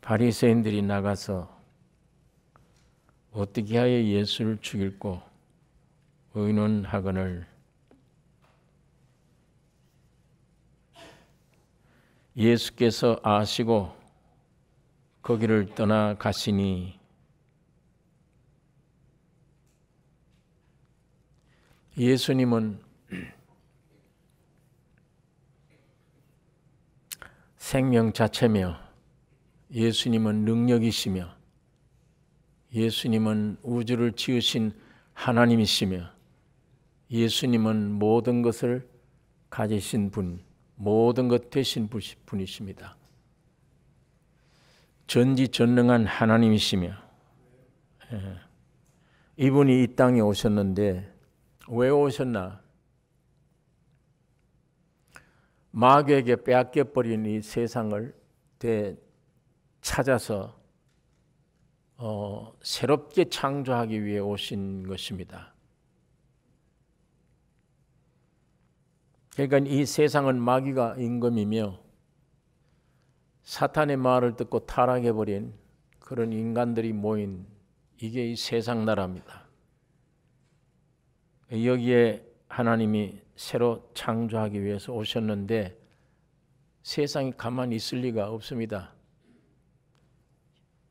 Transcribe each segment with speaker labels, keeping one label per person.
Speaker 1: 바리새인들이 나가서 어떻게 하여 예수를 죽일고 의논하거늘 예수께서 아시고 거기를 떠나가시니 예수님은 생명 자체며 예수님은 능력이시며 예수님은 우주를 지으신 하나님이시며 예수님은 모든 것을 가지신 분, 모든 것 되신 분이십니다. 전지전능한 하나님이시며 이분이 이 땅에 오셨는데 왜 오셨나? 마귀에게 빼앗겨버린 이 세상을 찾아서 새롭게 창조하기 위해 오신 것입니다. 그러니까 이 세상은 마귀가 임금이며 사탄의 말을 듣고 타락해버린 그런 인간들이 모인 이게 이 세상 나라입니다. 여기에 하나님이 새로 창조하기 위해서 오셨는데 세상이 가만히 있을 리가 없습니다.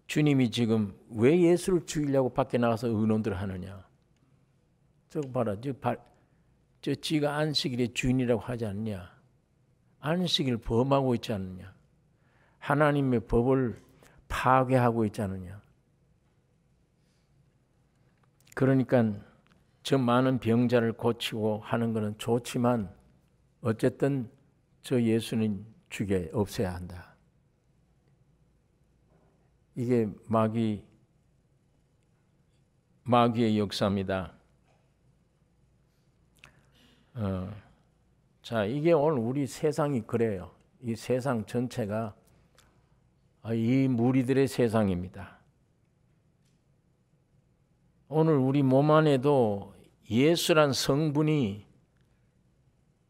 Speaker 1: 주님이 지금 왜 예수를 죽이려고 밖에 나가서 의논들 하느냐. 저거 봐라. 저 지가 안식일의 주인이라고 하지 않냐. 안식일 범하고 있지 않느냐. 하나님의 법을 파괴하고 있지 않느냐. 그러니까 저 많은 병자를 고치고 하는 것은 좋지만 어쨌든 저 예수는 없애야 한다. 이게 마귀의 역사입니다. 자, 이게 오늘 우리 세상이 그래요. 이 세상 전체가 이 무리들의 세상입니다. 오늘 우리 몸 안에도 예수란 성분이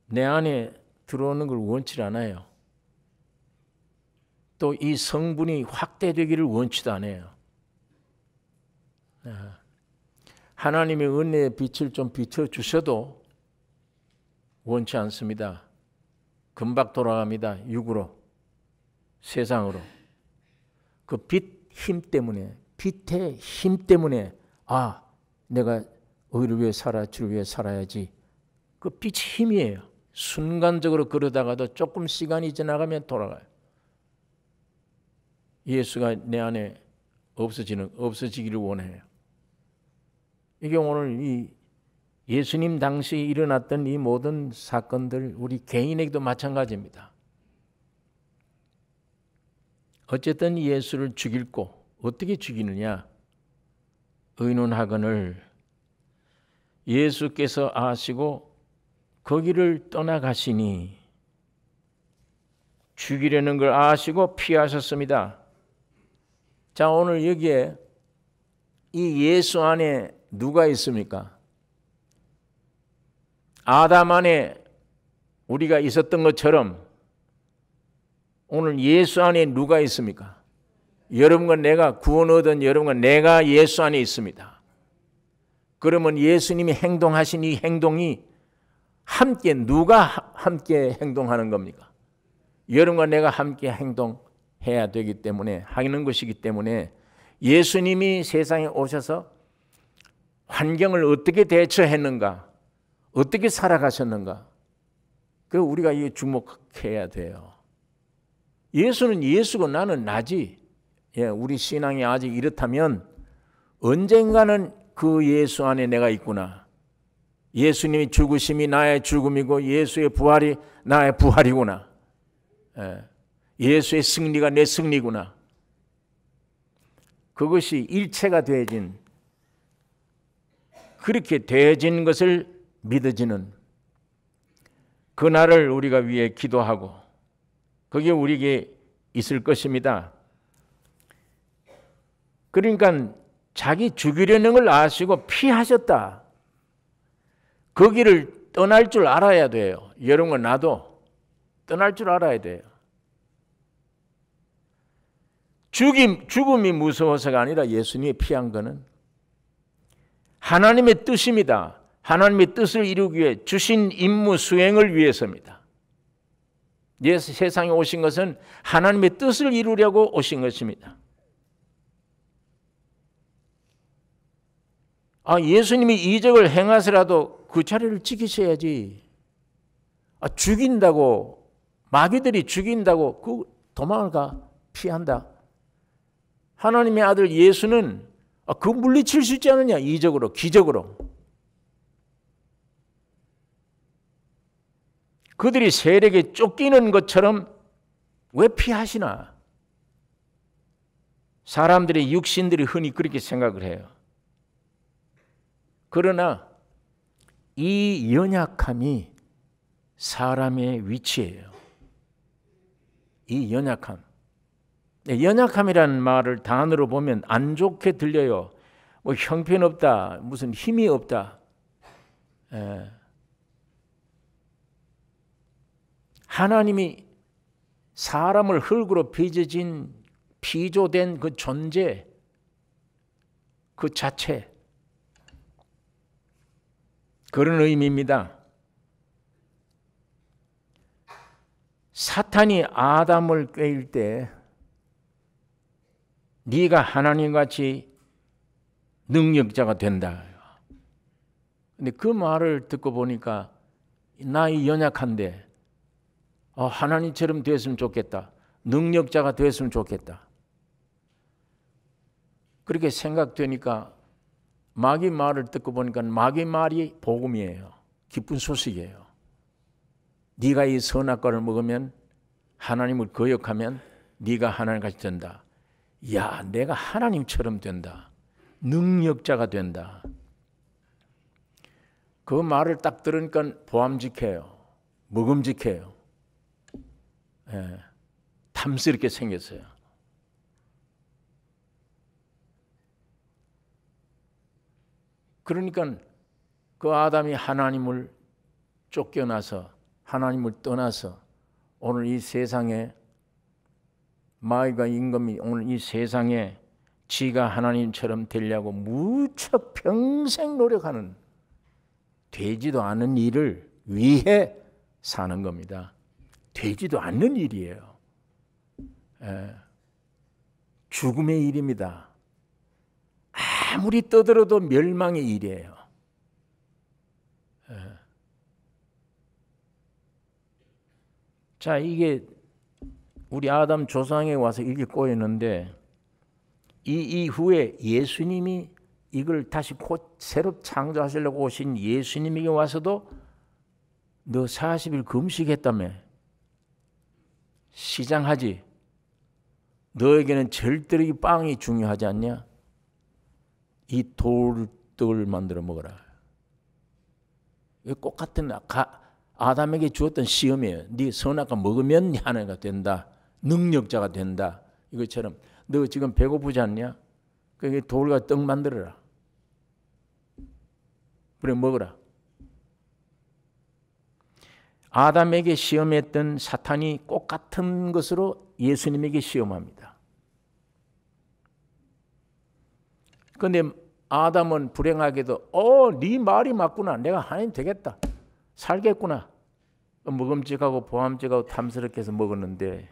Speaker 1: 내 안에 들어오는 걸 원치 않아요. 또 이 성분이 확대되기를 원치도 않아요. 하나님의 은혜의 빛을 좀 비춰주셔도 원치 않습니다. 금방 돌아갑니다. 육으로, 세상으로. 그 빛 힘 때문에, 빛의 힘 때문에 내가 의를 위해 살아, 주를 위해 살아야지. 그 빛이 힘이에요. 순간적으로 그러다가도 조금 시간이 지나가면 돌아가요. 예수가 내 안에 없어지기를 원해요. 이게 오늘 이 예수님 당시 일어났던 이 모든 사건들 우리 개인에게도 마찬가지입니다. 어쨌든 예수를 죽이고 어떻게 죽이느냐? 의논하거늘 예수께서 아시고 거기를 떠나가시니 죽이려는 걸 아시고 피하셨습니다. 자, 오늘 여기에 이 예수 안에 누가 있습니까? 아담 안에 우리가 있었던 것처럼 오늘 예수 안에 누가 있습니까? 여러분과 내가 구원 얻은 여러분과 내가 예수 안에 있습니다. 그러면 예수님이 행동하신 이 행동이 함께 누가 함께 행동하는 겁니까? 여러분과 내가 함께 행동해야 되기 때문에 하는 것이기 때문에 예수님이 세상에 오셔서 환경을 어떻게 대처했는가, 어떻게 살아가셨는가, 그 우리가 이 주목해야 돼요. 예수는 예수고 나는 나지. 우리 신앙이 아직 이렇다면 언젠가는 그 예수 안에 내가 있구나. 예수님이 죽으심이 나의 죽음이고 예수의 부활이 나의 부활이구나. 예수의 승리가 내 승리구나. 그것이 일체가 되어진, 그렇게 되어진 것을 믿어지는 그날을 우리가 위해 기도하고 그게 우리에게 있을 것입니다. 그러니까 자기 죽이려는 걸 아시고 피하셨다. 거기를 떠날 줄 알아야 돼요. 여러분과 나도 떠날 줄 알아야 돼요. 죽음이 무서워서가 아니라 예수님이 피한 것은 하나님의 뜻입니다. 하나님의 뜻을 이루기 위해 주신 임무 수행을 위해서입니다. 예수 세상에 오신 것은 하나님의 뜻을 이루려고 오신 것입니다. 예수님이 이적을 행하서라도 그 자리를 지키셔야지. 죽인다고, 마귀들이 죽인다고 그 도망을 가, 피한다. 하나님의 아들 예수는 그 물리칠 수 있지 않느냐, 이적으로, 기적으로. 그들이 세력에 쫓기는 것처럼 왜 피하시나? 사람들의 육신들이 흔히 그렇게 생각을 해요. 그러나 이 연약함이 사람의 위치예요. 이 연약함. 연약함이라는 말을 단어로 보면 안 좋게 들려요. 뭐 형편없다, 무슨 힘이 없다. 하나님이 사람을 흙으로 빚어진 피조된 그 존재, 그 자체, 그런 의미입니다. 사탄이 아담을 꾀일 때 네가 하나님같이 능력자가 된다. 근데 그 말을 듣고 보니까 나이 연약한데 하나님처럼 됐으면 좋겠다. 능력자가 됐으면 좋겠다. 그렇게 생각되니까 마귀 말을 듣고 보니까 마귀 말이 복음이에요. 기쁜 소식이에요. 네가 이 선악과를 먹으면 하나님을 거역하면 네가 하나님같이 된다. 야, 내가 하나님처럼 된다. 능력자가 된다. 그 말을 딱 들으니까 보암직해요. 먹음직해요. 탐스럽게 생겼어요. 그러니까 그 아담이 하나님을 쫓겨나서 하나님을 떠나서 오늘 이 세상에 마귀가 임금이 오늘 이 세상에 지가 하나님처럼 되려고 무척 평생 노력하는 되지도 않은 일을 위해 사는 겁니다. 되지도 않는 일이에요. 죽음의 일입니다. 아무리 떠들어도 멸망의 일이에요. 자, 이게 우리 아담 조상에 와서 이게 꼬였는데 이 이후에 예수님이 이걸 다시 곧 새로 창조하시려고 오신 예수님에게 와서도 너 40일 금식했다며. 시장하지. 너에게는 절대로 이 빵이 중요하지 않냐? 이 돌떡을 만들어 먹어라. 이게 꼭 같은 아담에게 주었던 시험이에요. 네 선악과 먹으면 하나가 된다. 능력자가 된다. 이것처럼 너 지금 배고프지 않냐? 그게 돌과 떡 만들어라. 그래 먹어라. 아담에게 시험했던 사탄이 꼭 같은 것으로 예수님에게 시험합니다. 그런데 아담은 불행하게도 네 말이 맞구나. 내가 하나님 되겠다. 살겠구나. 먹음직하고 보암직하고 탐스럽게 해서 먹었는데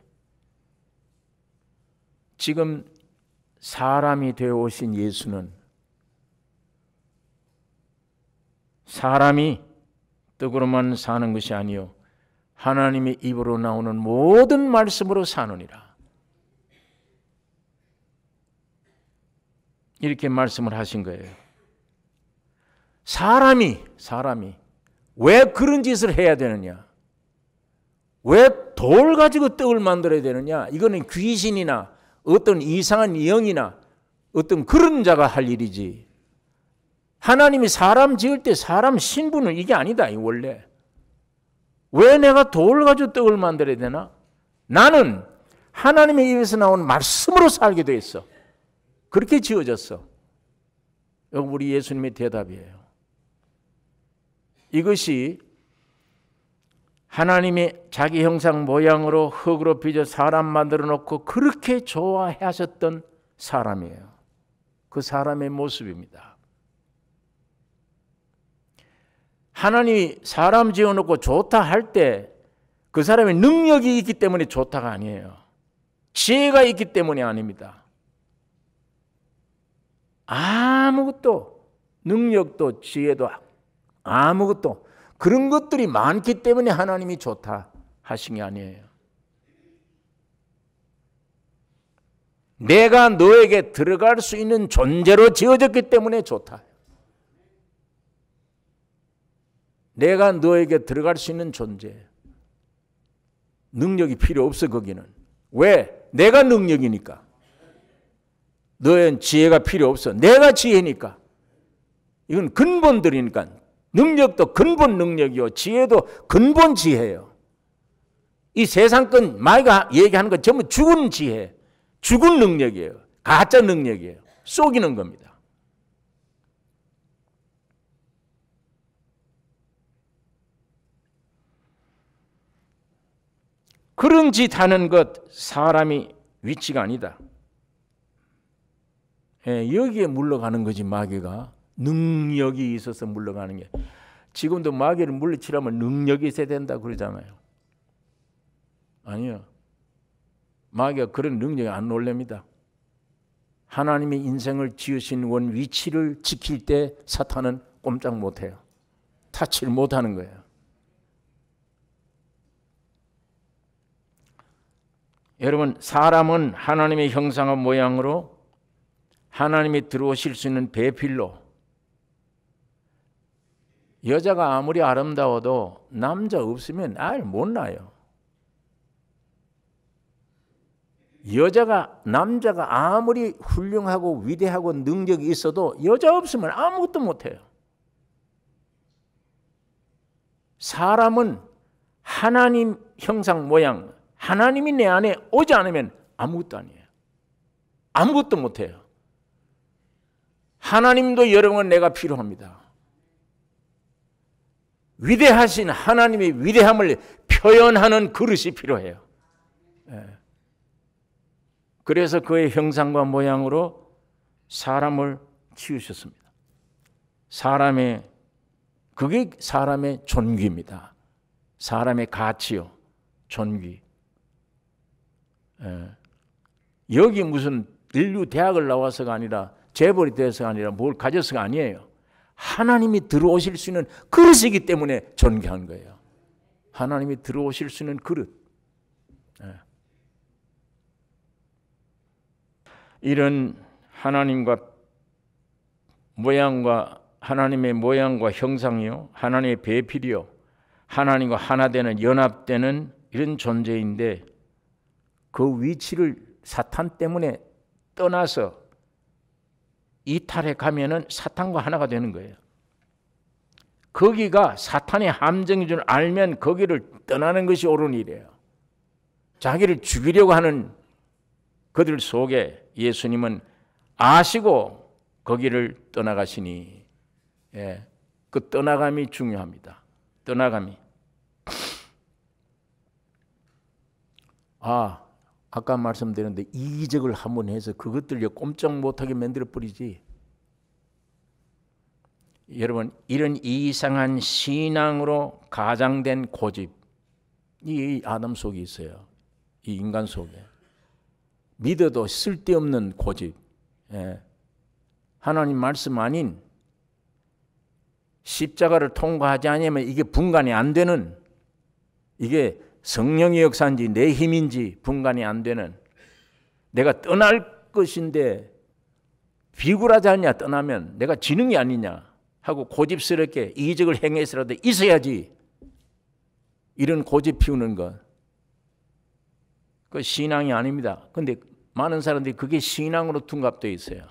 Speaker 1: 지금 사람이 되어 오신 예수는 사람이 떡으로만 사는 것이 아니요 하나님의 입으로 나오는 모든 말씀으로 사느니라. 이렇게 말씀을 하신 거예요. 사람이 왜 그런 짓을 해야 되느냐? 왜 돌 가지고 떡을 만들어야 되느냐? 이거는 귀신이나 어떤 이상한 영이나 어떤 그런 자가 할 일이지. 하나님이 사람 지을 때 사람 신분은 이게 아니다. 원래. 왜 내가 돌 가지고 떡을 만들어야 되나? 나는 하나님의 입에서 나온 말씀으로 살게 돼 있어. 그렇게 지어졌어. 여기 우리 예수님의 대답이에요. 이것이 하나님이 자기 형상 모양으로 흙으로 빚어 사람 만들어 놓고 그렇게 좋아하셨던 사람이에요. 그 사람의 모습입니다. 하나님이 사람 지어놓고 좋다 할 때 그 사람의 능력이 있기 때문에 좋다가 아니에요. 지혜가 있기 때문이 아닙니다. 아무것도 능력도 지혜도 아무것도 그런 것들이 많기 때문에 하나님이 좋다 하신 게 아니에요. 내가 너에게 들어갈 수 있는 존재로 지어졌기 때문에 좋다. 내가 너에게 들어갈 수 있는 존재. 능력이 필요 없어 거기는. 왜? 내가 능력이니까. 너의 지혜가 필요 없어. 내가 지혜니까. 이건 근본들이니까. 능력도 근본 능력이요. 지혜도 근본 지혜예요. 이 세상 건 마이가 얘기하는 건 전부 죽은 지혜. 죽은 능력이에요. 가짜 능력이에요. 속이는 겁니다. 그런 짓 하는 것 사람이 위치가 아니다. 여기에 물러가는 거지 마귀가. 능력이 있어서 물러가는 게. 지금도 마귀를 물리치려면 능력이 있어야 된다 그러잖아요. 아니요. 마귀가 그런 능력이 안 놀랍니다. 하나님의 인생을 지으신 원 위치를 지킬 때 사탄은 꼼짝 못해요. 타치를 못하는 거예요. 여러분, 사람은 하나님의 형상과 모양으로 하나님이 들어오실 수 있는 배필로. 여자가 아무리 아름다워도 남자 없으면 아예 못 나요. 남자가 아무리 훌륭하고 위대하고 능력이 있어도 여자 없으면 아무것도 못해요. 사람은 하나님 형상 모양, 하나님이 내 안에 오지 않으면 아무것도 아니에요. 아무것도 못해요. 하나님도 여러분 내가 필요합니다. 위대하신 하나님의 위대함을 표현하는 그릇이 필요해요. 그래서 그의 형상과 모양으로 사람을 지으셨습니다. 그게 사람의 존귀입니다. 사람의 가치요, 존귀. 여기 무슨 인류 대학을 나와서가 아니라 재벌이 돼서가 아니라 뭘 가져서가 아니에요. 하나님이 들어오실 수 있는 그릇이기 때문에 존귀한 거예요. 하나님이 들어오실 수 있는 그릇. 이런 하나님의 모양과 형상이요, 하나님의 배필이요, 하나님과 하나 되는 연합되는 이런 존재인데 그 위치를 사탄 때문에 떠나서 이탈해 가면은 사탄과 하나가 되는 거예요. 거기가 사탄의 함정인 줄 알면 거기를 떠나는 것이 옳은 일이에요. 자기를 죽이려고 하는 그들 속에 예수님은 아시고 거기를 떠나가시니, 그 떠나감이 중요합니다. 떠나감이. 아까 말씀드렸는데 이적을 한번 해서 그것들 꼼짝 못하게 만들어 버리지. 여러분, 이런 이상한 신앙으로 가장된 고집, 이 아담 속에 있어요. 이 인간 속에. 믿어도 쓸데없는 고집. 하나님 말씀 아닌 십자가를 통과하지 않으면 이게 분간이 안 되는, 이게 성령의 역사인지 내 힘인지 분간이 안 되는, 내가 떠날 것인데 비굴하지 않냐, 떠나면 내가 지능이 아니냐 하고 고집스럽게 이적을 행해서라도 있어야지, 이런 고집 피우는 것, 그 신앙이 아닙니다. 근데 많은 사람들이 그게 신앙으로 둔갑되어 있어요.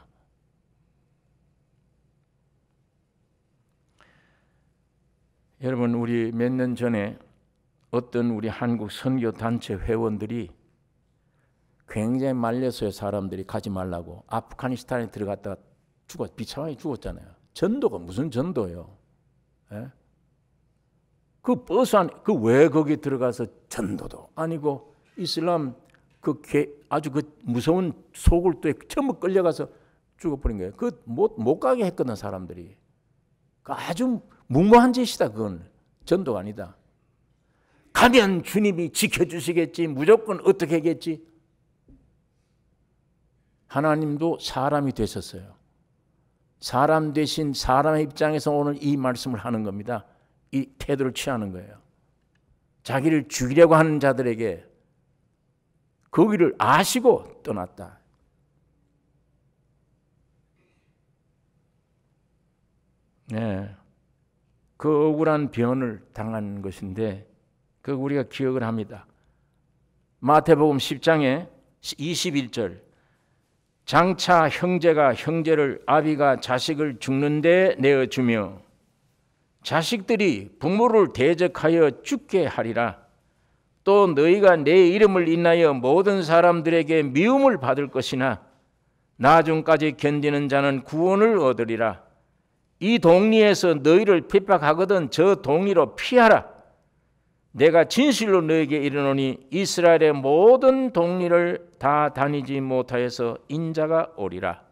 Speaker 1: 여러분, 우리 몇 년 전에 어떤 우리 한국 선교 단체 회원들이 굉장히 말렸어요. 사람들이 가지 말라고. 아프가니스탄에 들어갔다가 비참하게 죽었잖아요. 전도가 무슨 전도예요? 그 버스 안에 그 왜 거기 들어가서 전도도 아니고 이슬람 아주 그 무서운 소굴도에 전부 끌려가서 죽어버린 거예요. 그 못 가게 했거든 사람들이. 그 아주 무모한 짓이다. 그건 전도가 아니다. 가면 주님이 지켜주시겠지. 무조건 어떻게 하겠지. 하나님도 사람이 되셨어요. 사람 대신 사람의 입장에서 오늘 이 말씀을 하는 겁니다. 이 태도를 취하는 거예요. 자기를 죽이려고 하는 자들에게 거기를 아시고 떠났다. 네, 그 억울한 변을 당한 것인데 그 우리가 기억을 합니다. 마태복음 10장에 21절 장차 형제가 형제를 아비가 자식을 죽는데 내어주며 자식들이 부모를 대적하여 죽게 하리라. 또 너희가 내 이름을 인하여 모든 사람들에게 미움을 받을 것이나 나중까지 견디는 자는 구원을 얻으리라. 이 동리에서 너희를 핍박하거든 저 동리로 피하라. 내가 진실로 너에게 이르노니 이스라엘의 모든 동리를 다 다니지 못하여서 인자가 오리라.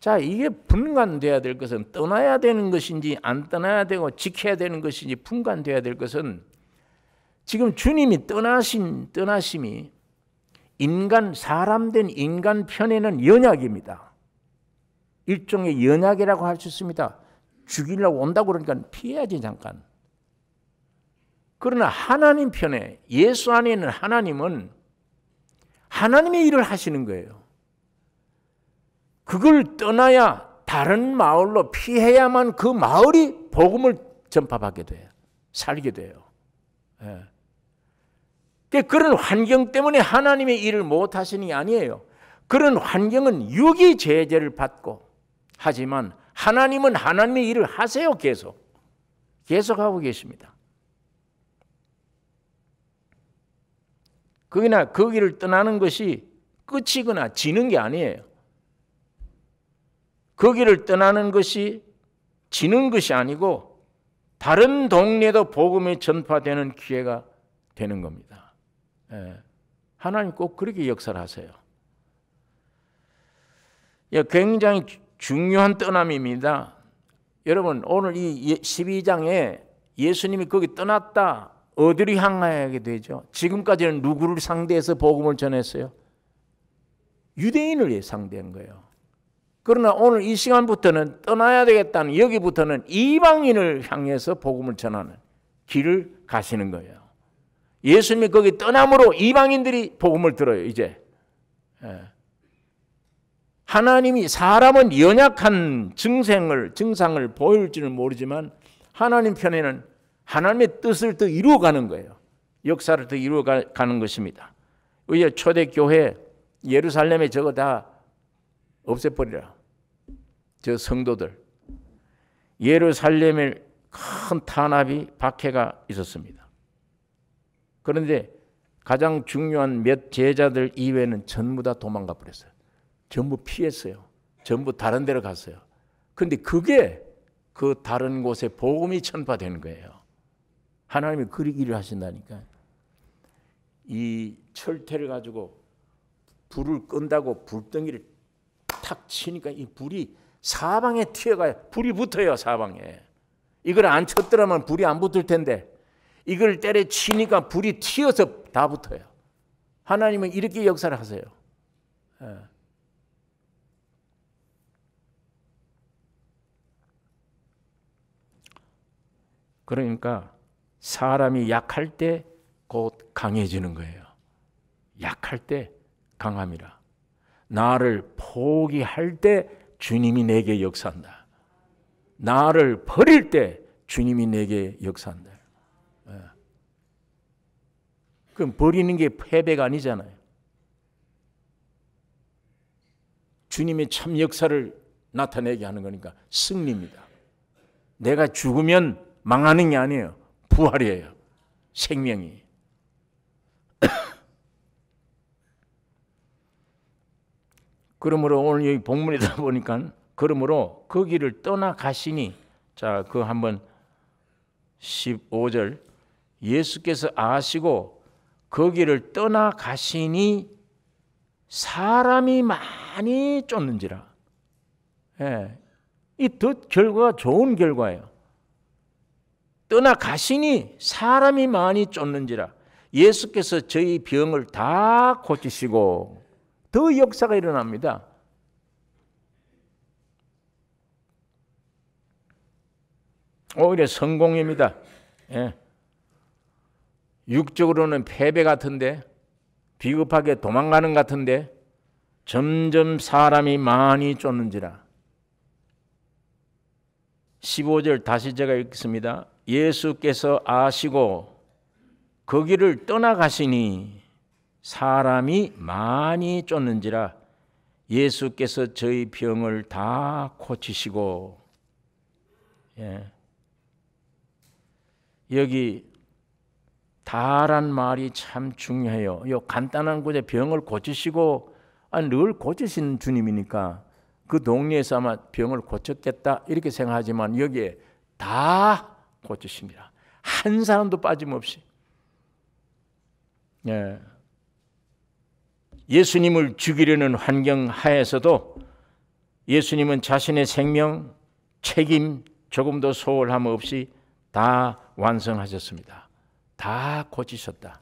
Speaker 1: 자, 이게 분간돼야 될 것은 떠나야 되는 것인지 안 떠나야 되고 지켜야 되는 것인지 분간돼야 될 것은 지금 주님이 떠나심이 사람된 인간 편에는 연약입니다. 일종의 연약이라고 할 수 있습니다. 죽이려고 온다고 그러니까 피해야지 잠깐. 그러나 하나님 편에 예수 안에 있는 하나님은 하나님의 일을 하시는 거예요. 그걸 떠나야 다른 마을로 피해야만 그 마을이 복음을 전파하게 돼요. 살게 돼요. 예. 그런 환경 때문에 하나님의 일을 못 하시는 게 아니에요. 그런 환경은 육이 제재를 받고 하지만 하나님은 하나님의 일을 하세요. 계속 하고 계십니다. 거기를 떠나는 것이 끝이거나 지는 게 아니에요. 거기를 떠나는 것이 지는 것이 아니고 다른 동네도 복음이 전파되는 기회가 되는 겁니다. 예. 하나님 꼭 그렇게 역사를 하세요. 굉장히 중요한 떠남입니다. 여러분 오늘 이 12장에 예수님이 거기 떠났다. 어디로 향하게 되죠? 지금까지는 누구를 상대해서 복음을 전했어요? 유대인을 상대한 거예요. 그러나 오늘 이 시간부터는 떠나야 되겠다는 여기부터는 이방인을 향해서 복음을 전하는 길을 가시는 거예요. 예수님이 거기 떠남으로 이방인들이 복음을 들어요. 이제 하나님이 사람은 연약한 증상을 보일지는 모르지만 하나님 편에는 하나님의 뜻을 더 이루어가는 거예요. 역사를 더 이루어가는 것입니다. 우리 초대교회 예루살렘에 저거 다 없애버리라. 저 성도들. 예루살렘에 큰 탄압이 박해가 있었습니다. 그런데 가장 중요한 몇 제자들 이외에는 전부 다 도망가 버렸어요. 전부 피했어요. 전부 다른 데로 갔어요. 그런데 그게 그 다른 곳에 복음이 전파되는 거예요. 하나님이 그렇게 일을 하신다니까. 이 철퇴를 가지고 불을 끈다고 불덩이를 탁 치니까 이 불이 사방에 튀어가요. 불이 붙어요. 사방에. 이걸 안 쳤더라면 불이 안 붙을 텐데 이걸 때려치니까 불이 튀어서 다 붙어요. 하나님은 이렇게 역사를 하세요. 그러니까 사람이 약할 때 곧 강해지는 거예요. 약할 때 강함이라. 나를 포기할 때 주님이 내게 역사한다. 나를 버릴 때 주님이 내게 역사한다. 그럼 버리는 게 패배가 아니잖아요. 주님의 참 역사를 나타내게 하는 거니까 승리입니다. 내가 죽으면 망하는 게 아니에요. 부활이에요. 생명이. 그러므로 오늘 여기 본문에다 보니까 그러므로 그 길을 떠나가시니 자, 그 한번 15절 예수께서 아시고 거기를 떠나가시니 사람이 많이 쫓는지라. 이 더 결과가 좋은 결과예요. 떠나가시니 사람이 많이 쫓는지라. 예수께서 저희 병을 다 고치시고 더 역사가 일어납니다. 오히려 성공입니다. 육적으로는 패배 같은데, 비겁하게 도망가는 같은데 점점 사람이 많이 쫓는지라. 15절 다시 제가 읽겠습니다. 예수께서 아시고 거기를 떠나가시니 사람이 많이 쫓는지라. 예수께서 저희 병을 다 고치시고. 여기 다란 말이 참 중요해요. 이 간단한 구절 병을 고치시고, 늘 고치시는 주님이니까 그 동네에서 아마 병을 고쳤겠다 이렇게 생각하지만 여기에 다 고치십니다. 한 사람도 빠짐없이. 예수님을 죽이려는 환경 하에서도 예수님은 자신의 생명, 책임 조금도 소홀함 없이 다 완성하셨습니다. 다 고치셨다.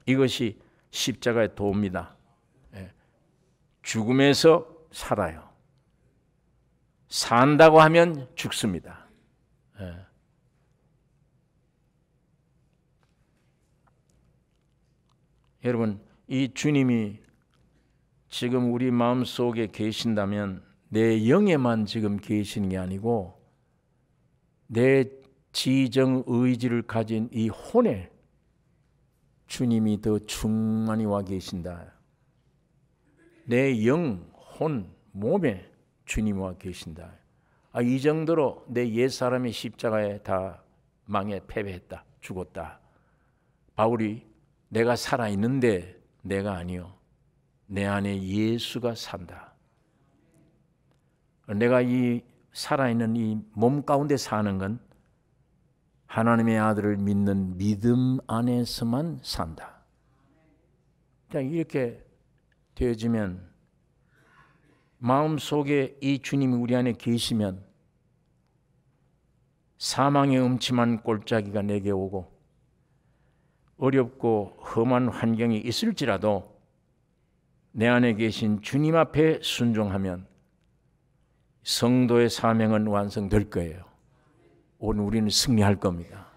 Speaker 1: 이것이 십자가의 도입니다. 죽음에서 살아요. 산다고 하면 죽습니다. 여러분, 이 주님이 지금 우리 마음속에 계신다면 내 영에만 지금 계시는 게 아니고 내 지정 의지를 가진 이 혼에 주님이 더 충만히 와 계신다. 내 영, 혼, 몸에 주님이 와 계신다. 이 정도로 내 옛사람이 십자가에 다 망해 패배했다. 죽었다. 바울이 내가 살아있는데 내가 아니요. 내 안에 예수가 산다. 내가 이 살아있는 이 몸 가운데 사는 건 하나님의 아들을 믿는 믿음 안에서만 산다. 이렇게 되어지면 마음속에 이 주님이 우리 안에 계시면 사망의 음침한 골짜기가 내게 오고 어렵고 험한 환경이 있을지라도 내 안에 계신 주님 앞에 순종하면 성도의 사명은 완성될 거예요. 오늘 우리는 승리할 겁니다.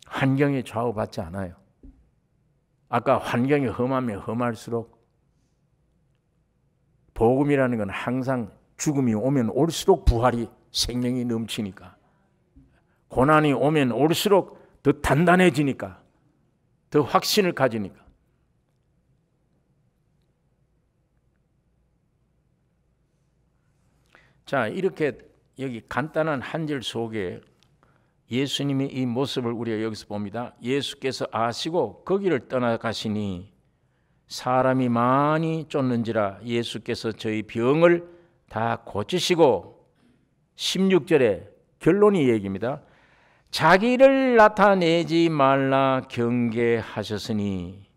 Speaker 1: 환경에 좌우받지 않아요. 아까 환경이 험하면 험할수록 복음이라는 건 항상 죽음이 오면 올수록 부활이 생명이 넘치니까, 고난이 오면 올수록 더 단단해지니까, 더 확신을 가지니까. 자, 이렇게 여기 간단한 한 절 속에 예수님의 이 모습을 우리가 여기서 봅니다. 예수께서 아시고 거기를 떠나가시니 사람이 많이 쫓는지라. 예수께서 저희 병을 다 고치시고, 16절에 결론이 얘기입니다. 자기를 나타내지 말라 경계하셨으니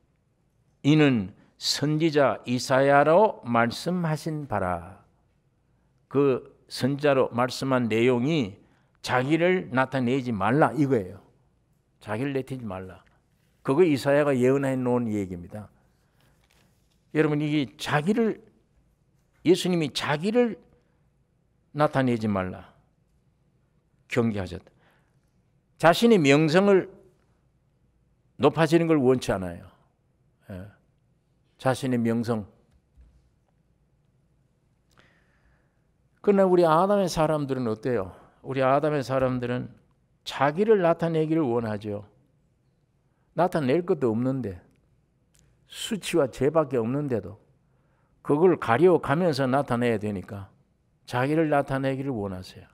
Speaker 1: 이는 선지자 이사야로 말씀하신 바라. 그 선지자로 말씀한 내용이 자기를 나타내지 말라 이거예요. 자기를 내태지 말라. 그거 이사야가 예언해 놓은 얘기입니다. 여러분, 이게 예수님이 자기를 나타내지 말라 경계하셨다. 자신의 명성을 높아지는 걸 원치 않아요. 자신의 명성. 그러나 우리 아담의 사람들은 어때요? 우리 아담의 사람들은 자기를 나타내기를 원하죠. 나타낼 것도 없는데, 수치와 죄밖에 없는데도 그걸 가려가면서 나타내야 되니까 자기를 나타내기를 원하세요.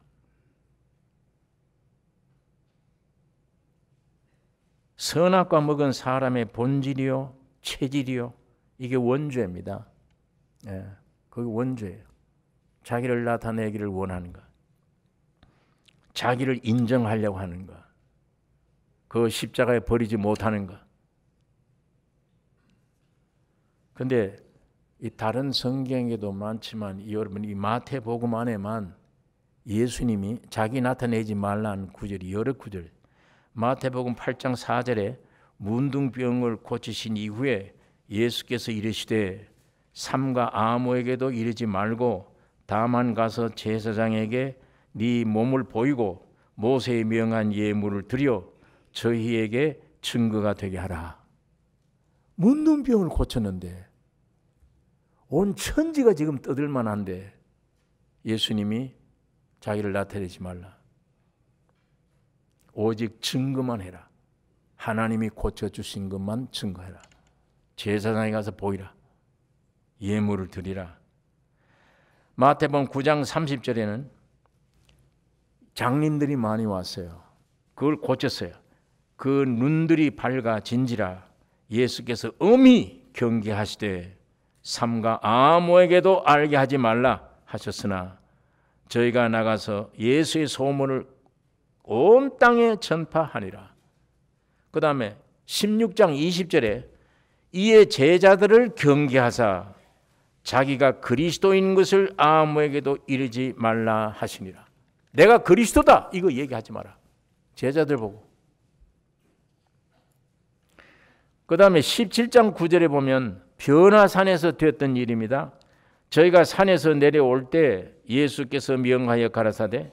Speaker 1: 선악과 먹은 사람의 본질이요 체질이요 이게 원죄입니다. 그게 원죄예요. 자기를 나타내기를 원하는가, 자기를 인정하려고 하는가, 그 십자가에 버리지 못하는가. 근데 이 다른 성경에도 많지만 여러분 이 마태복음 안에만 예수님이 자기 나타내지 말라는 구절이 여러 구절. 마태복음 8장 4절에 문둥병을 고치신 이후에 예수께서 이르시되 삼가 아무에게도 이르지 말고 다만 가서 제사장에게 네 몸을 보이고 모세의 명한 예물을 드려 저희에게 증거가 되게 하라. 문둥병을 고쳤는데 온 천지가 지금 떠들만한데 예수님이 자기를 나타내지 말라. 오직 증거만 해라. 하나님이 고쳐주신 것만 증거해라. 제사장에 가서 보이라. 예물을 드리라. 마태복음 9장 30절에는 장님들이 많이 왔어요. 그걸 고쳤어요. 그 눈들이 밝아진지라 예수께서 엄히 경계하시되 삼가 아무에게도 알게 하지 말라 하셨으나 저희가 나가서 예수의 소문을 온 땅에 전파하니라. 그 다음에 16장 20절에 이에 제자들을 경계하사 자기가 그리스도인 것을 아무에게도 이르지 말라 하시니라. 내가 그리스도다 이거 얘기하지 마라. 제자들 보고. 그 다음에 17장 9절에 보면 변화산에서 되었던 일입니다. 저희가 산에서 내려올 때 예수께서 명하여 가라사대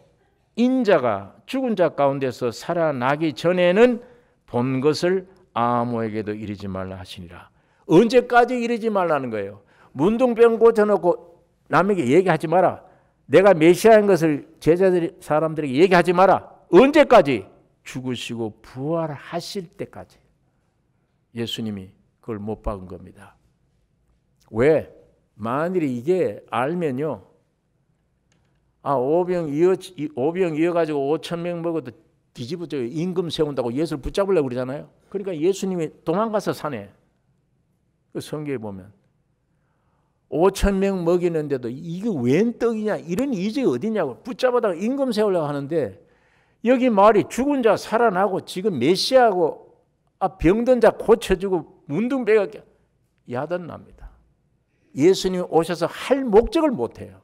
Speaker 1: 인자가 죽은 자 가운데서 살아나기 전에는 본 것을 아무에게도 이르지 말라 하시니라. 언제까지 이르지 말라는 거예요? 문둥병 고쳐놓고 남에게 얘기하지 마라. 내가 메시아인 것을 제자들 사람들에게 얘기하지 마라. 언제까지? 죽으시고 부활하실 때까지. 예수님이 그걸 못 박은 겁니다. 왜? 만일에 이게 알면요, 오병 이어가지고 5,000명 먹어도 뒤집어져 임금 세운다고 예수를 붙잡으려고 그러잖아요. 그러니까 예수님이 도망가서 사네. 그 성경에 보면 5,000명 먹이는데도 이게 웬 떡이냐 이런 이적이 어디냐고 붙잡아다가 임금 세우려고 하는데 여기 말이 죽은 자 살아나고 지금 메시아하고 병든 자 고쳐주고 문둥병 야단납니다. 예수님이 오셔서 할 목적을 못해요.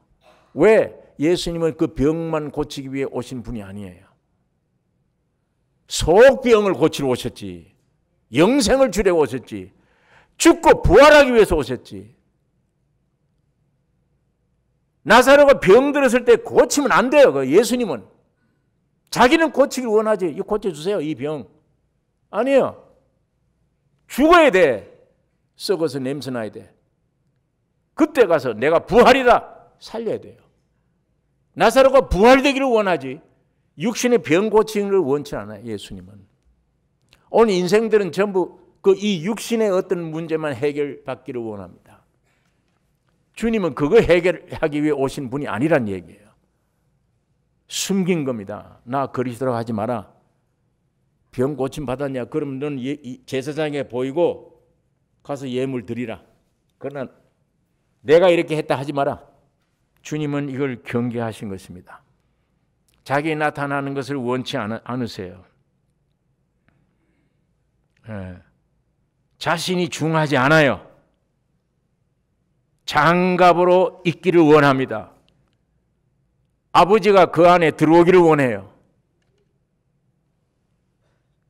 Speaker 1: 왜? 예수님은 그 병만 고치기 위해 오신 분이 아니에요. 속병을 고치러 오셨지. 영생을 주려고 오셨지. 죽고 부활하기 위해서 오셨지. 나사로가 병들었을 때 고치면 안 돼요. 그 예수님은. 자기는 고치길 원하지. 이거 고쳐주세요. 이 병. 아니에요. 죽어야 돼. 썩어서 냄새나야 돼. 그때 가서 내가 부활이다. 살려야 돼요. 나사로가 부활되기를 원하지 육신의 병 고치기를 원치 않아요. 예수님은. 오늘 인생들은 전부 이 육신의 어떤 문제만 해결받기를 원합니다. 주님은 그거 해결하기 위해 오신 분이 아니란 얘기예요. 숨긴 겁니다. 나 그리스도라고 하지 마라. 병 고침 받았냐? 그럼 너는 제사장에게 보이고 가서 예물 드리라. 그러나 내가 이렇게 했다 하지 마라. 주님은 이걸 경계하신 것입니다. 자기 나타나는 것을 원치 않으세요. 자신이 중하지 않아요. 장갑으로 있기를 원합니다. 아버지가 그 안에 들어오기를 원해요.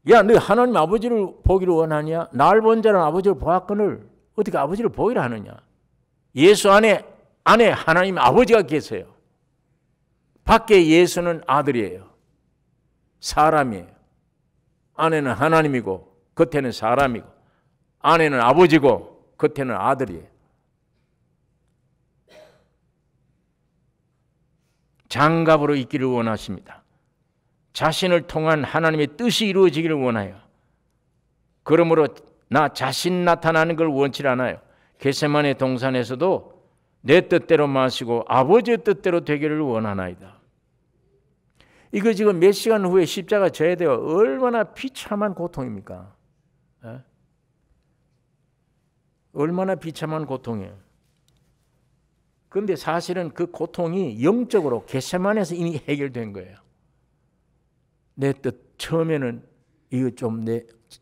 Speaker 1: 야, 너 하나님 아버지를 보기를 원하냐? 날 본 자는 아버지를 보았거늘 어떻게 아버지를 보이라 하느냐? 예수 안에 하나님 아버지가 계세요. 밖에 예수는 아들이에요. 사람이에요. 안에는 하나님이고 겉에는 사람이고 안에는 아버지고 겉에는 아들이에요. 장갑으로 있기를 원하십니다. 자신을 통한 하나님의 뜻이 이루어지기를 원해요. 그러므로 나 자신 나타나는 걸 원치 않아요. 겟세마네 동산에서도 내 뜻대로 마시고 아버지의 뜻대로 되기를 원하나이다. 이거 지금 몇 시간 후에 십자가 져야 돼요. 얼마나 비참한 고통입니까? 에? 얼마나 비참한 고통이에요. 그런데 사실은 그 고통이 영적으로 겟세마네에서 이미 해결된 거예요. 내 뜻, 처음에는 이거 좀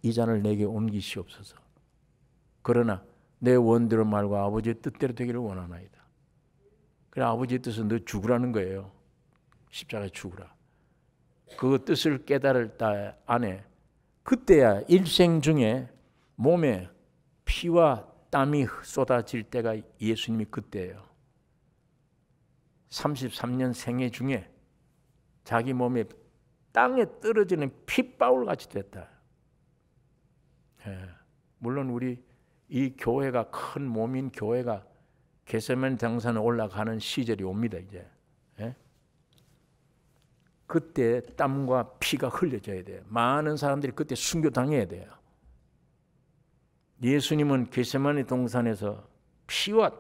Speaker 1: 이 잔을 내게 옮기시옵소서. 그러나 내 원대로 말고 아버지의 뜻대로 되기를 원하나이다. 그래 아버지의 뜻은 너 죽으라는 거예요. 십자가에 죽으라. 그 뜻을 깨달을 때 안에 그때야 일생 중에 몸에 피와 땀이 쏟아질 때가 예수님이 그때예요. 33년 생애 중에 자기 몸에 땅에 떨어지는 핏방울 같이 됐다. 물론 우리 이 교회가 큰 몸인 교회가 겟세마네 등산에 올라가는 시절이 옵니다. 이제 그때 땀과 피가 흘려져야 돼요. 많은 사람들이 그때 순교당해야 돼요. 예수님은 겟세마네 동산에서 피와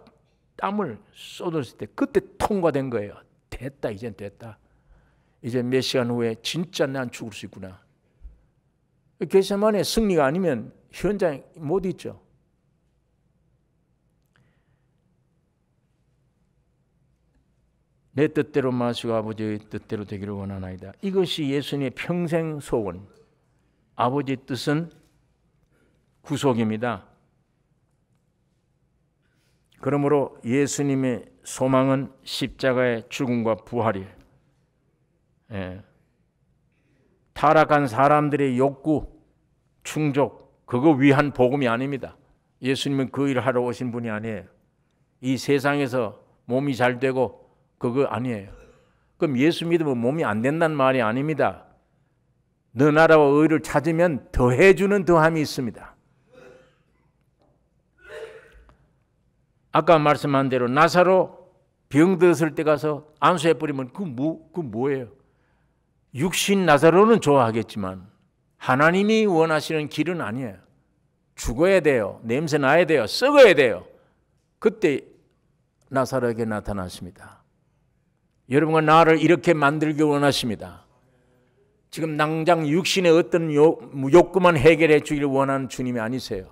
Speaker 1: 땀을 쏟았을 때 그때 통과된 거예요. 됐다, 이젠 됐다. 이제 몇 시간 후에 진짜 난 죽을 수 있구나. 겟세마네 승리가 아니면 현장에 못 있죠. 내 뜻대로 마시고 아버지의 뜻대로 되기를 원하나이다. 이것이 예수님의 평생 소원. 아버지의 뜻은 구속입니다. 그러므로 예수님의 소망은 십자가의 죽음과 부활이에요. 타락한 사람들의 욕구, 충족, 그거 위한 복음이 아닙니다. 예수님은 그 일을 하러 오신 분이 아니에요. 이 세상에서 몸이 잘 되고 그거 아니에요. 그럼 예수 믿으면 몸이 안 된다는 말이 아닙니다. 너 나라와 의를 찾으면 더해주는 더함이 있습니다. 아까 말씀한 대로 나사로 병들었을 때 가서 안수해 버리면 그 뭐예요? 육신 나사로는 좋아하겠지만 하나님이 원하시는 길은 아니에요. 죽어야 돼요. 냄새 나야 돼요. 썩어야 돼요. 그때 나사로에게 나타났습니다. 여러분과 나를 이렇게 만들기 원하십니다. 지금 당장 육신의 어떤 욕구만 해결해 주기를 원하는 주님이 아니세요.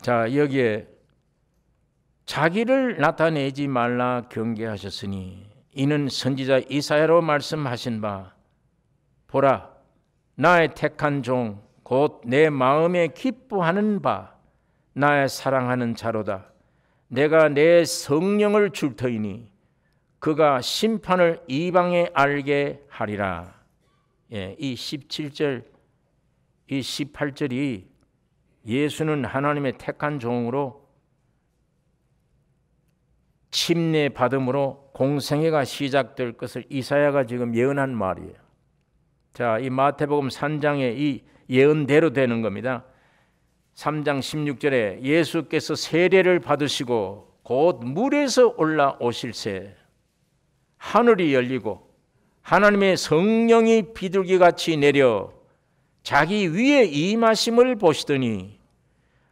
Speaker 1: 자, 여기에 자기를 나타내지 말라 경계하셨으니 이는 선지자 이사야로 말씀하신 바 보라 나의 택한 종 곧 내 마음에 기뻐하는 바 나의 사랑하는 자로다. 내가 내 성령을 줄 터이니 그가 심판을 이방에 알게 하리라. 이 17절, 이 18절이 예수는 하나님의 택한 종으로 침례 받음으로 공생애가 시작될 것을 이사야가 지금 예언한 말이에요. 자, 이 마태복음 3장의 이 예언대로 되는 겁니다. 3장 16절에 예수께서 세례를 받으시고 곧 물에서 올라오실새 하늘이 열리고 하나님의 성령이 비둘기같이 내려 자기 위에 임하심을 보시더니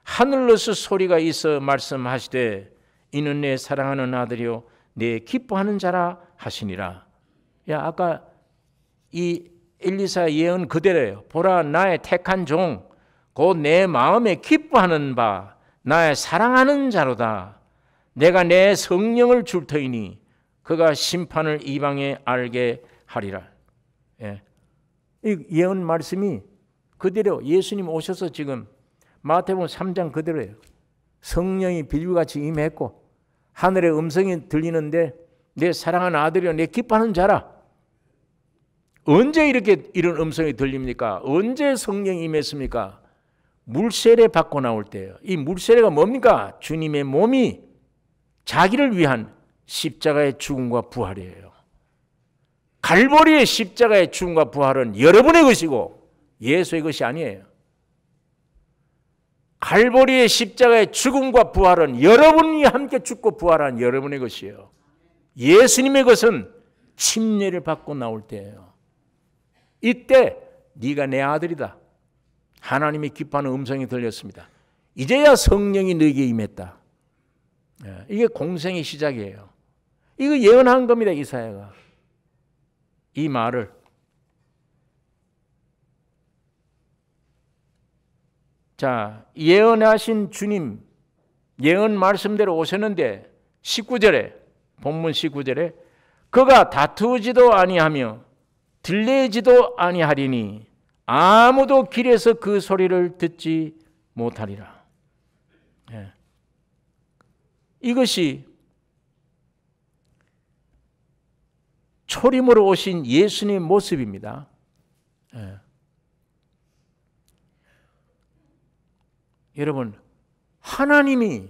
Speaker 1: 하늘로서 소리가 있어 말씀하시되 이는 내 사랑하는 아들이요 내 기뻐하는 자라 하시니라. 아까 이 엘리사 예언 그대로예요. 보라 나의 택한 종 곧 내 마음에 기뻐하는 바 나의 사랑하는 자로다. 내가 내 성령을 줄 터이니 그가 심판을 이방에 알게 하리라. 이 예언 말씀이 그대로 예수님 오셔서 지금 마태복음 3장 그대로예요. 성령이 비둘기같이 임했고 하늘의 음성이 들리는데 내 사랑하는 아들이여 내 기뻐하는 자라. 언제 이렇게 이런 음성이 들립니까? 언제 성령이 임했습니까? 물세례 받고 나올 때예요. 이 물세례가 뭡니까? 주님의 몸이 자기를 위한 십자가의 죽음과 부활이에요. 갈보리의 십자가의 죽음과 부활은 여러분의 것이고 예수의 것이 아니에요. 갈보리의 십자가의 죽음과 부활은 여러분이 함께 죽고 부활한 여러분의 것이에요. 예수님의 것은 침례를 받고 나올 때예요. 이때 네가 내 아들이다. 하나님이 기뻐하는 음성이 들렸습니다. 이제야 성령이 너에게 임했다. 이게 공생의 시작이에요. 이거 예언한 겁니다. 이사야가. 이 말을 자, 예언하신 주님, 예언 말씀대로 오셨는데 19절에, 본문 19절에 그가 다투지도 아니하며 들리지도 아니하리니 아무도 길에서 그 소리를 듣지 못하리라. 예. 이것이 초림으로 오신 예수님의 모습입니다. 예. 여러분, 하나님이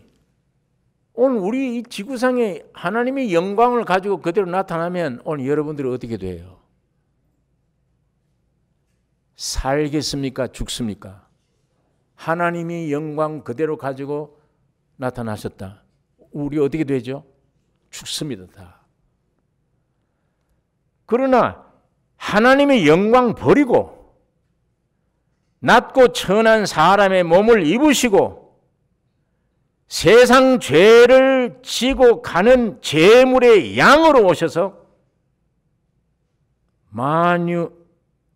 Speaker 1: 오늘 우리 이 지구상에 하나님의 영광을 가지고 그대로 나타나면 오늘 여러분들이 어떻게 돼요? 살겠습니까? 죽습니까? 하나님이 영광 그대로 가지고 나타나셨다. 우리 어떻게 되죠? 죽습니다. 다. 그러나 하나님의 영광 버리고 낮고 천한 사람의 몸을 입으시고 세상 죄를 지고 가는 제물의 양으로 오셔서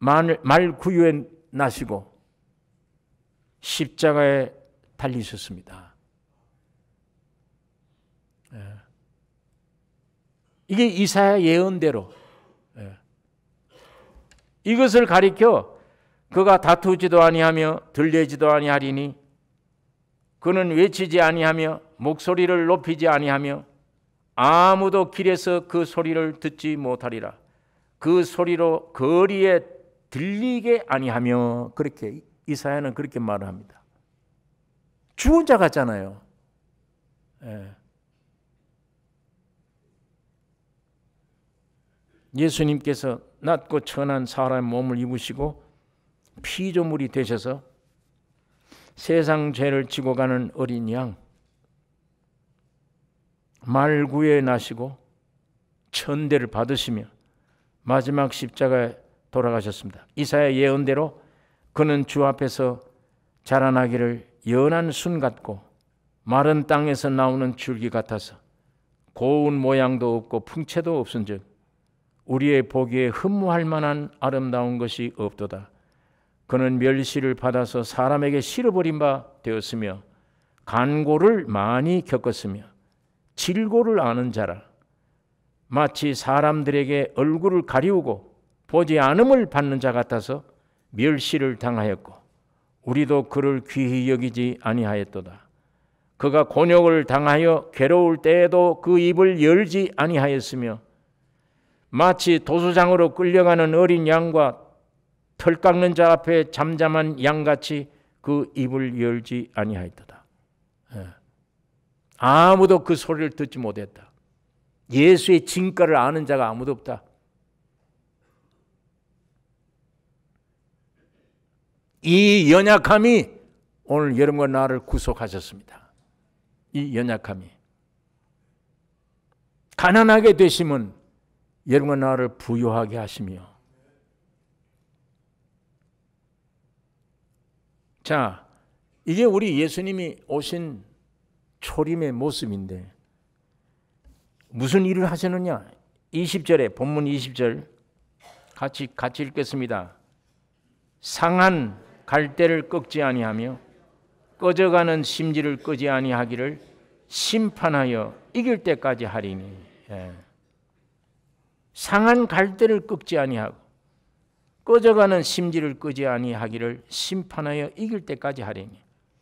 Speaker 1: 말구유에 나시고 십자가에 달리셨습니다. 이게 이사야 예언대로 이것을 가리켜 그가 다투지도 아니하며 들리지도 아니하리니 그는 외치지 아니하며 목소리를 높이지 아니하며 아무도 길에서 그 소리를 듣지 못하리라. 그 소리로 거리에 들리게 아니하며, 그렇게 이사야는 그렇게 말을 합니다. 죽은 자 같잖아요. 예수님께서 낮고 천한 사람의 몸을 입으시고 피조물이 되셔서 세상 죄를 지고 가는 어린 양, 말구에 나시고 천대를 받으시며 마지막 십자가에 돌아가셨습니다. 이사야 예언대로 그는 주 앞에서 자라나기를 연한 순 같고 마른 땅에서 나오는 줄기 같아서 고운 모양도 없고 풍채도 없은즉 우리의 보기에 흠모할 만한 아름다운 것이 없도다. 그는 멸시를 받아서 사람에게 실어버린 바 되었으며 간고를 많이 겪었으며 질고를 아는 자라. 마치 사람들에게 얼굴을 가리우고 보지 않음을 받는 자 같아서 멸시를 당하였고 우리도 그를 귀히 여기지 아니하였도다. 그가 곤욕을 당하여 괴로울 때에도 그 입을 열지 아니하였으며 마치 도수장으로 끌려가는 어린 양과 털 깎는 자 앞에 잠잠한 양같이 그 입을 열지 아니하였도다. 아무도 그 소리를 듣지 못했다. 예수의 진가를 아는 자가 아무도 없다. 이 연약함이 오늘 여러분과 나를 구속하셨습니다. 이 연약함이. 가난하게 되시면 여러분과 나를 부유하게 하시며, 자, 이게 우리 예수님이 오신 초림의 모습인데 무슨 일을 하셨느냐? 20절에 본문 20절 같이 읽겠습니다. 상한 갈대를 꺾지 아니하며 꺼져가는 심지를 끄지 아니하기를 심판하여 이길 때까지 하리니. 상한 갈대를 꺾지 아니하고 꺼져가는 심지를 끄지 아니하기를 심판하여 이길 때까지 하리니.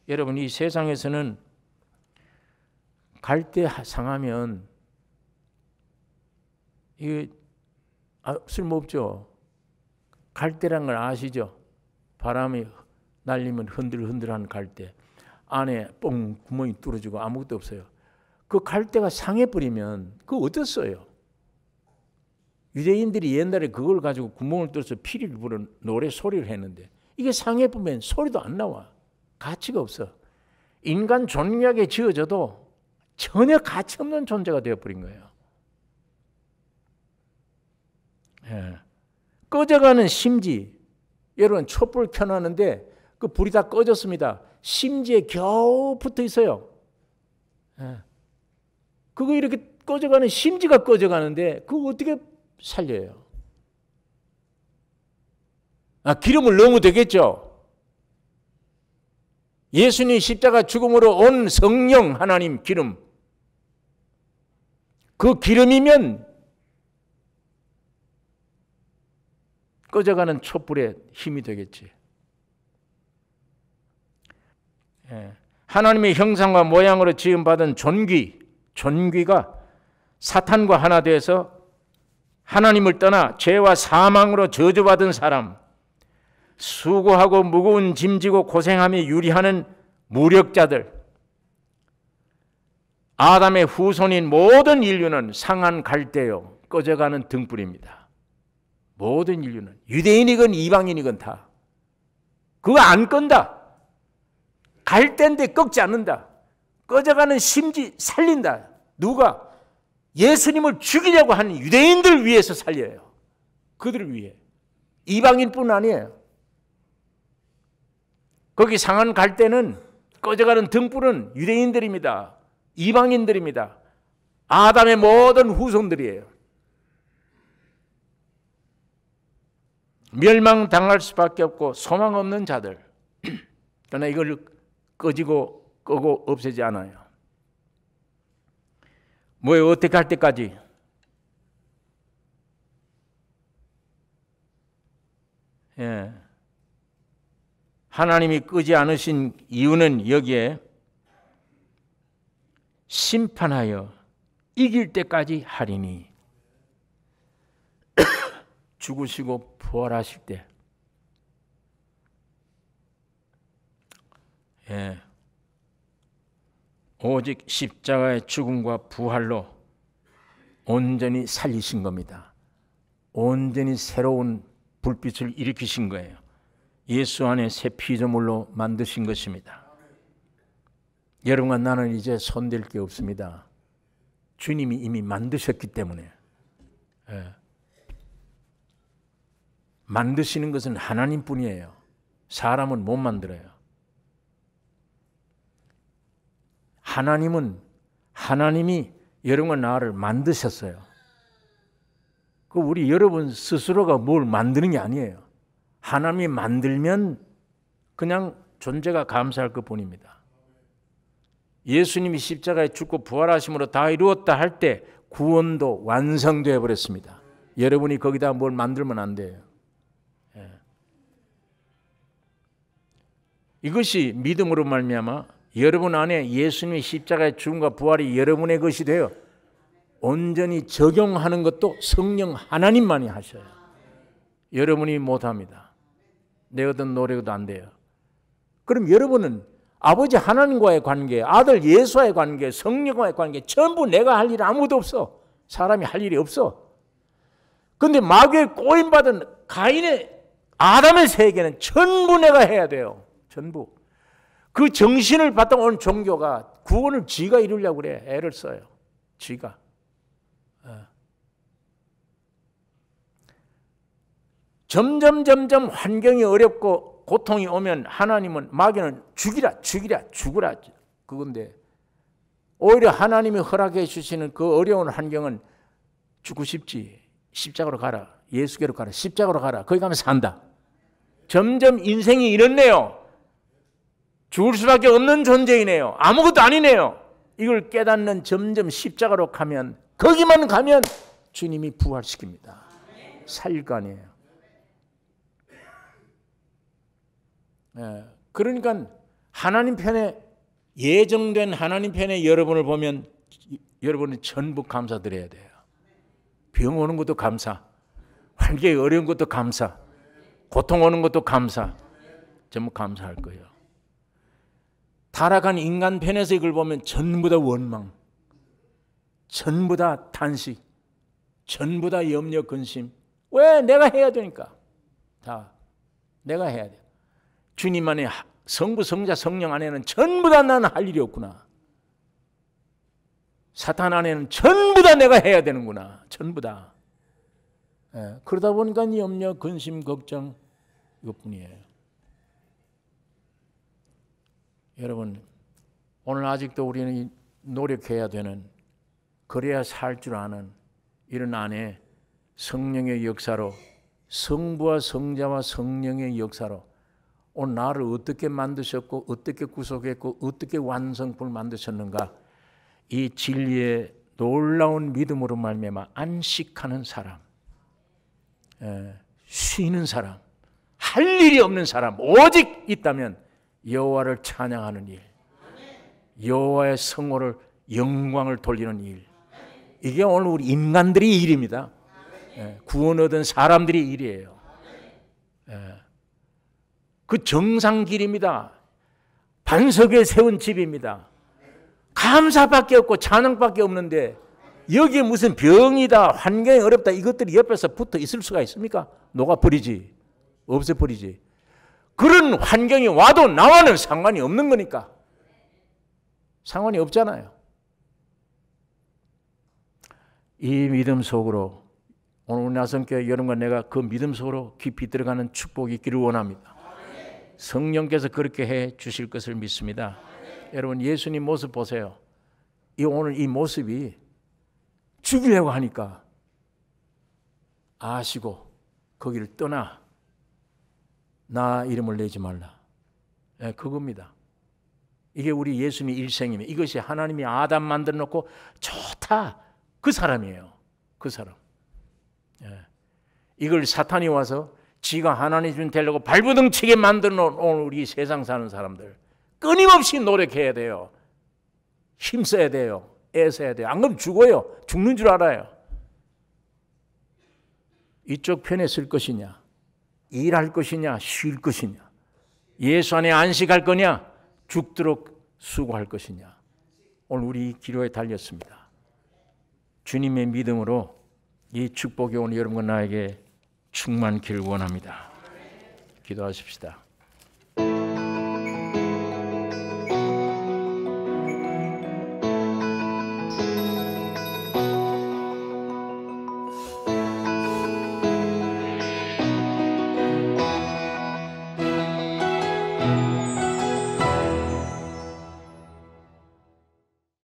Speaker 1: 여러분, 이 세상에서는 갈대 상하면 이게 쓸모없죠. 갈대란 걸 아시죠? 바람이 날리면 흔들흔들한 갈대, 안에 뻥 구멍이 뚫어지고 아무것도 없어요. 그 갈대가 상해버리면 그거 어땠어요? 유대인들이 옛날에 그걸 가지고 구멍을 뚫어서 피리를 불어 노래 소리를 했는데 이게 상해보면 소리도 안 나와. 가치가 없어. 인간 존귀하게 지어져도 전혀 가치 없는 존재가 되어버린 거예요. 꺼져가는 심지, 여러분 촛불 켜놨는데 그 불이 다 꺼졌습니다. 심지에 겨우 붙어 있어요. 그거 이렇게 꺼져가는 심지가 꺼져가는데 그거 어떻게 살려요? 기름을 넣으면 되겠죠. 예수님 십자가 죽음으로 온 성령 하나님 기름, 그 기름이면 꺼져가는 촛불에 힘이 되겠지. 하나님의 형상과 모양으로 지음받은 존귀가 사탄과 하나 되어서 하나님을 떠나 죄와 사망으로 저주받은 사람, 수고하고 무거운 짐지고 고생하며 유리하는 무력자들, 아담의 후손인 모든 인류는 상한 갈대요 꺼져가는 등불입니다. 모든 인류는 유대인이건 이방인이건 다 그거 안 끈다. 갈대인데 꺾지 않는다. 꺼져가는 심지 살린다. 누가? 예수님을 죽이려고 하는 유대인들 위해서 살려요. 그들을 위해. 이방인뿐 아니에요. 거기 상한 갈대는, 꺼져가는 등불은 유대인들입니다. 이방인들입니다. 아담의 모든 후손들이에요. 멸망당할 수밖에 없고 소망 없는 자들. 그러나 이걸 끄고 없애지 않아요. 뭐에 어떻게 할 때까지? 하나님이 끄지 않으신 이유는 여기에 심판하여 이길 때까지 하리니 죽으시고 부활하실 때 오직 십자가의 죽음과 부활로 온전히 살리신 겁니다. 온전히 새로운 불빛을 일으키신 거예요. 예수 안에 새 피조물로 만드신 것입니다. 여러분과 나는 이제 손댈 게 없습니다. 주님이 이미 만드셨기 때문에. 만드시는 것은 하나님뿐이에요. 사람은 못 만들어요. 하나님이 여러분과 나를 만드셨어요. 우리 여러분 스스로가 뭘 만드는 게 아니에요. 하나님이 만들면 그냥 존재가 감사할 것뿐입니다. 예수님이 십자가에 죽고 부활하심으로 다 이루었다 할 때 구원도 완성되어 버렸습니다. 여러분이 거기다 뭘 만들면 안 돼요. 이것이 믿음으로 말미암아 여러분 안에 예수님의 십자가의 죽음과 부활이 여러분의 것이 되어 온전히 적용하는 것도 성령 하나님만이 하셔요. 여러분이 못합니다. 내 어떤 노력도 안 돼요. 그럼 여러분은 아버지 하나님과의 관계, 아들 예수와의 관계, 성령과의 관계 전부 내가 할 일 아무도 없어. 사람이 할 일이 없어. 그런데 마귀의 꼬임받은 아담의 세계는 전부 내가 해야 돼요. 전부. 그 정신을 바탕 온 종교가 구원을 지가 이루려고 그래. 애를 써요. 지가. 점점 환경이 어렵고 고통이 오면 마귀는 죽으라 그건데 오히려 하나님이 허락해 주시는 그 어려운 환경은 죽고 싶지. 십자가로 가라. 예수께로 가라. 십자가로 가라. 거기 가면 산다. 점점 인생이 이렇네요. 죽을 수밖에 없는 존재이네요. 아무것도 아니네요. 이걸 깨닫는 점점 십자가로 가면 거기만 가면 주님이 부활시킵니다. 살릴 거 아니에요. 그러니까 하나님 편에 예정된 하나님 편에 여러분을 보면 여러분은 전부 감사드려야 돼요. 병 오는 것도 감사, 환경이 어려운 것도 감사, 고통 오는 것도 감사, 전부 감사할 거예요. 타락한 인간 편에서 이걸 보면 전부 다 원망, 전부 다 탄식, 전부 다 염려, 근심. 왜? 내가 해야 되니까. 다 내가 해야 돼. 주님 안에 성부, 성자, 성령 안에는 전부 다 나는 할 일이 없구나. 사탄 안에는 전부 다 내가 해야 되는구나. 전부 다. 그러다 보니까 염려, 근심, 걱정 이것뿐이에요. 여러분, 오늘 아직도 우리는 노력해야 되는, 그래야 살 줄 아는 이런 안에 성령의 역사로, 성부와 성자와 성령의 역사로 오늘 나를 어떻게 만드셨고 어떻게 구속했고 어떻게 완성품을 만드셨는가, 이 진리의 놀라운 믿음으로 말미암아 안식하는 사람, 쉬는 사람, 할 일이 없는 사람 오직 있다면 여호와를 찬양하는 일, 여호와의 성호를 영광을 돌리는 일, 이게 오늘 우리 인간들의 일입니다. 구원 얻은 사람들의 일이에요. 그 정상길입니다. 반석에 세운 집입니다. 감사밖에 없고 찬양밖에 없는데 여기에 무슨 병이다, 환경이 어렵다, 이것들이 옆에서 붙어 있을 수가 있습니까? 녹아버리지, 없애버리지. 그런 환경이 와도 나와는 상관이 없는 거니까. 상관이 없잖아요. 이 믿음 속으로 오늘 나성교회 여러분과 내가 그 믿음 속으로 깊이 들어가는 축복이 있기를 원합니다. 성령께서 그렇게 해 주실 것을 믿습니다. 여러분, 예수님 모습 보세요. 오늘 이 모습이 죽이려고 하니까 아시고 거기를 떠나, 나 이름을 내지 말라. 그겁니다. 이게 우리 예수님의 일생입니다. 이것이 하나님이 아담 만들어 놓고 좋다, 그 사람이에요. 그 사람. 이걸 사탄이 와서 지가 하나님 좀 되려고 발부둥치게 만들어 놓은 오늘 우리 세상 사는 사람들, 끊임없이 노력해야 돼요. 힘써야 돼요. 애써야 돼요. 안 그러면 죽어요. 죽는 줄 알아요. 이쪽 편에 쓸 것이냐, 일할 것이냐, 쉴 것이냐, 예수 안에 안식할 거냐, 죽도록 수고할 것이냐. 오늘 우리 기도에 달렸습니다. 주님의 믿음으로 이 축복이 오늘 여러분과 나에게 충만기를 원합니다. 기도하십시다.